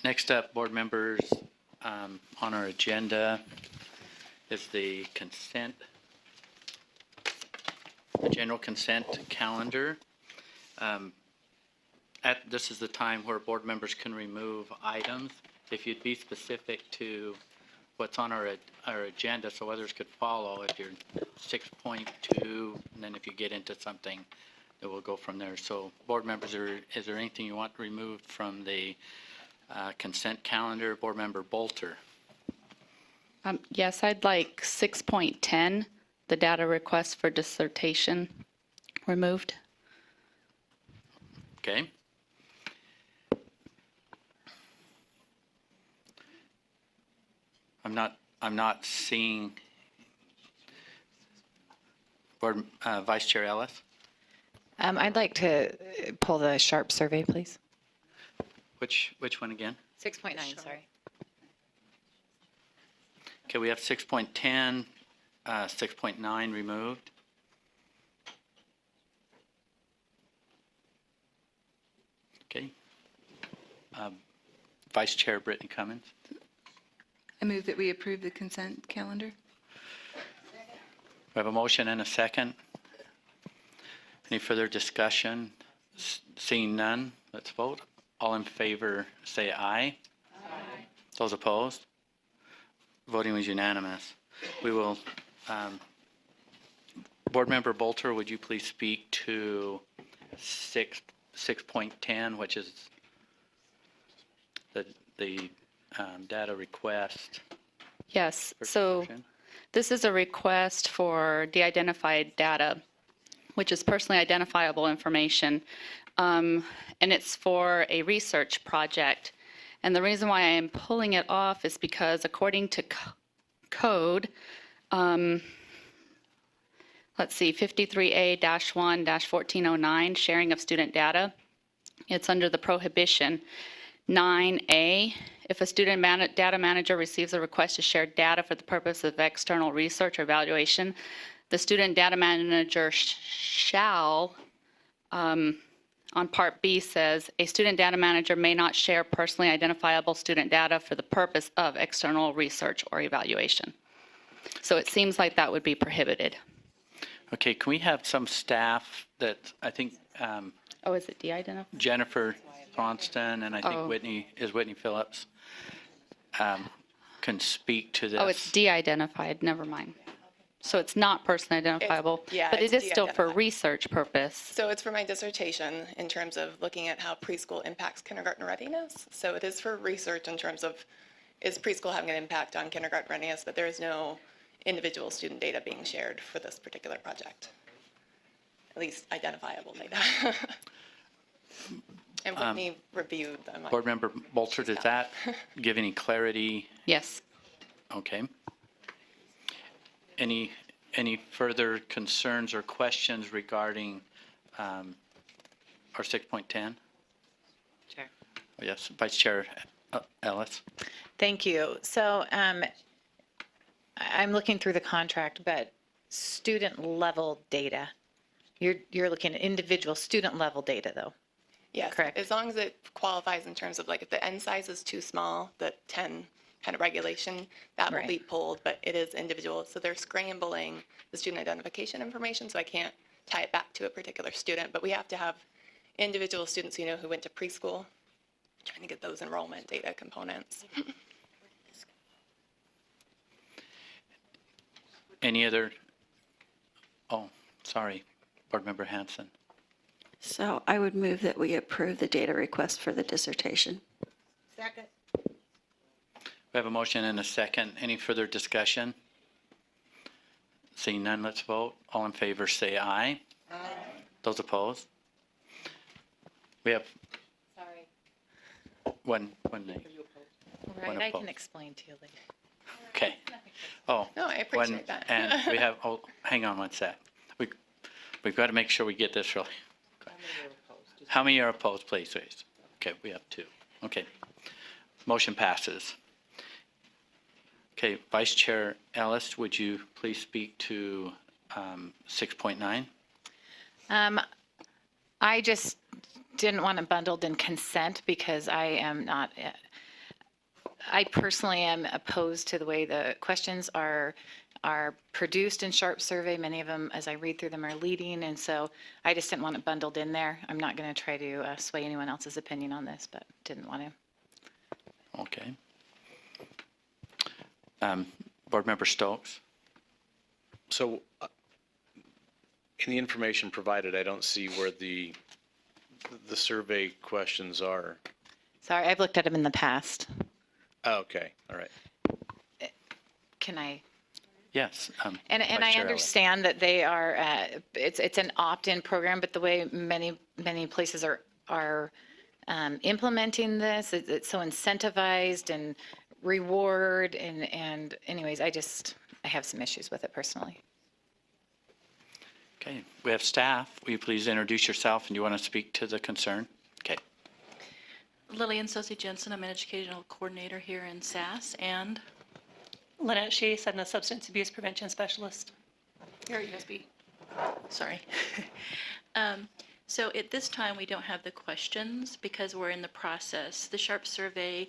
Next up, board members, on our agenda is the general consent calendar. This is the time where board members can remove items. If you'd be specific to what's on our agenda so others could follow, if you're 6.2, and then if you get into something, it will go from there. So board members, is there anything you want removed from the consent calendar? Board member Bolter. Yes, I'd like 6.10, the data request for dissertation, removed. Okay. I'm not seeing board Vice Chair Ellis. I'd like to pull the SHARP survey, please. Which one again? 6.9, sorry. Okay, we have 6.10, 6.9 removed. Okay. Vice Chair Brittany Cummins. I move that we approve the consent calendar. We have a motion and a second. Any further discussion? Seeing none, let's vote. All in favor say aye. Aye. Those opposed? Voting was unanimous. We will, Board Member Bolter, would you please speak to 6.10, which is the data request? Yes, so this is a request for de-identified data, which is personally identifiable information, and it's for a research project. And the reason why I am pulling it off is because according to code, let's see, 53A-1-1409, sharing of student data, it's under the prohibition. 9A, if a student data manager receives a request to share data for the purpose of external research or evaluation, the student data manager shall, on Part B says, a student data manager may not share personally identifiable student data for the purpose of external research or evaluation. So it seems like that would be prohibited. Okay, can we have some staff that, I think Oh, is it de-identified? Jennifer Thonston and I think Whitney Phillips can speak to this. Oh, it's de-identified, never mind. So it's not personally identifiable, yeah, but it it's is still for de-identified. research purpose. So it's for my dissertation in terms of looking at how preschool impacts kindergarten readiness. So it is for research in terms of is preschool having an impact on kindergarten readiness, but there is no individual student data being shared for this particular project, at least identifiable data. And Whitney reviewed them. Board Member Bolter, does that give any clarity? Yes. Okay. Any further concerns or questions regarding our 6.10? Sure. Yes, Vice Chair Ellis. Thank you. So I'm looking through the contract, but student level data, you're looking at individual student level data though. Yes, Correct. as long as it qualifies in terms of like if the N size is too small, the 10 kind of regulation, that will be Right. pulled, but it is individual. So they're scrambling the student identification information, so I can't tie it back to a particular student, but we have to have individual students, who went to preschool, trying to get those enrollment data components. Any other? Oh, sorry, Board Member Hanson. So I would move that we approve the data request for the dissertation. Second. We have a motion and a second. Any further discussion? Seeing none, let's vote. All in favor say aye. Aye. Those opposed? We have Sorry. one name. Right, One I can opposed. explain to you later. Okay. Oh. No, I appreciate that. And we have, hang on one sec. We've got to make sure we get this really. How many are opposed, please? Okay, we have 2. Okay. Motion passes. Okay, Vice Chair Ellis, would you please speak to 6.9? I just didn't want it bundled in consent because I am not I personally am opposed to the way the questions are produced in Sharp Survey. Many of them, as I read through them, are leading, and so I just didn't want it bundled in there. I'm not going to try to sway anyone else's opinion on this, but didn't want to. Okay. Board Member Stokes? So in the information provided, I don't see where the survey questions are. Sorry, I've looked at them in the past. Oh, okay, all right. Can I? Yes. And Vice I Chair Allen. understand that they are, it's an opt-in program, but the way many places are implementing this, it's so incentivized and reward and anyways, I have some issues with it personally. Okay, we have staff. Will you please introduce yourself and you want to speak to the concern? Okay. Lillian Sosi Jensen, I'm an educational coordinator here in SAS, and Lynette Sheese, I'm a substance abuse prevention specialist here at USB. sorry. So at this time, we don't have the questions because we're in the process. The Sharp survey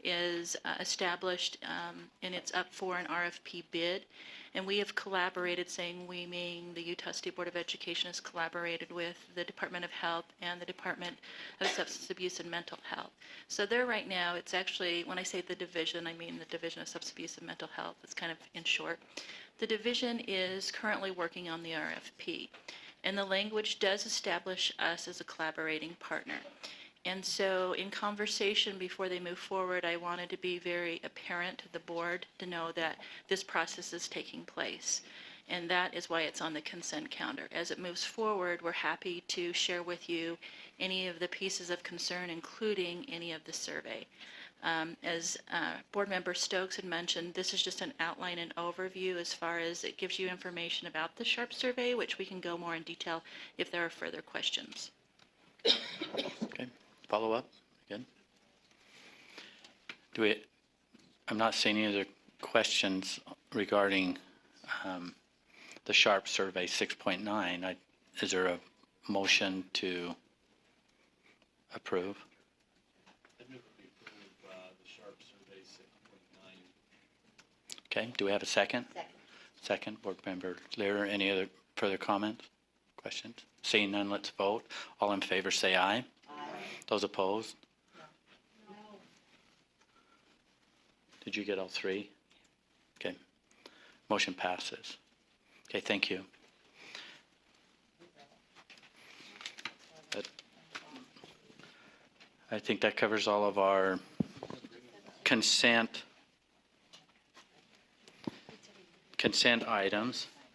is established and it's up for an RFP bid. And we have collaborated, saying we meaning the Utah State Board of Education has collaborated with the Department of Health and the Department of Substance Abuse and Mental Health. So there right now, it's actually, when I say the division, I mean the Division of Substance Abuse and Mental Health. It's kind of in short. The division is currently working on the RFP. And the language does establish us as a collaborating partner. And so in conversation before they move forward, I wanted to be very apparent to the board to know that this process is taking place. And that is why it's on the consent calendar. As it moves forward, we're happy to share with you any of the pieces of concern, including any of the survey. As Board Member Stokes had mentioned, this is just an outline and overview as far as it gives you information about the Sharp survey, which we can go more in detail if there are further questions. Okay. Follow up? Good. I'm not seeing any other questions regarding the Sharp survey 6.9. Is there a motion to approve? Okay, do we have a second? Second, Board Member Lear. Any other further comments, questions? Seeing none, let's vote. All in favor say aye. Aye. Those opposed? No. Did you get all three? Okay. Motion passes. Okay, thank you. I think that covers all of our consent items.